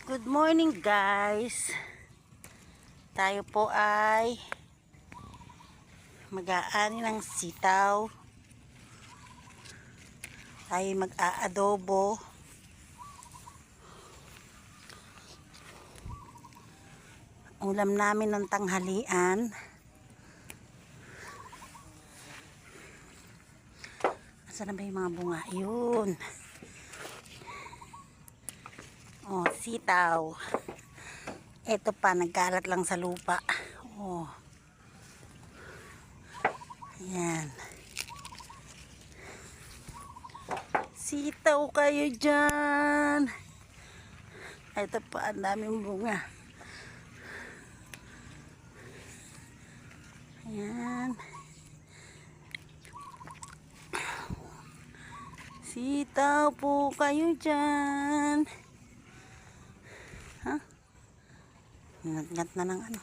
Good morning guys. Tayo po ay mag-aani ng sitaw. Tayo mag-aadobo. Ulam namin ng tanghalian. Asan na ba yung mga bunga? Yun. Oh, sitaw. Ito pa, nagkalat lang sa lupa. Oh. Ayan. Sitaw kayo dyan. Ito pa, ang daming bunga. Ayan. Sitaw po kayo dyan. Ha? Ngat-ngat na ng ano.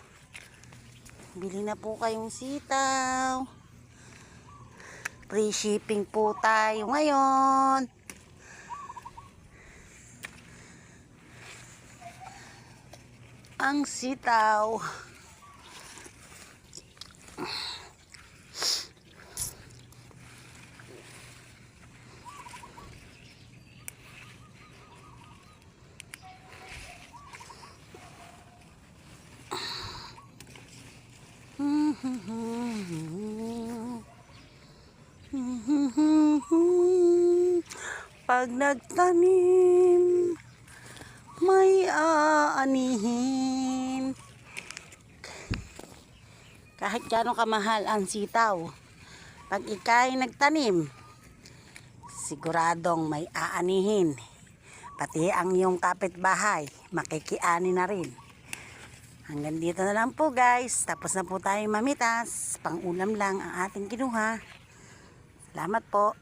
Bili na po kayong sitaw. Free shipping po tayo ngayon. Ang sitaw. Pag nagtanim, may aanihin. Kahit gaano kamahal ang sitaw, pag ika'y nagtanim, siguradong may aanihin. Pati ang iyong kapitbahay, makikiani na rin. Hanggang dito na lang po guys. Tapos na po tayo mamitas. Pang ulam lang ang ating kinuha. Salamat po.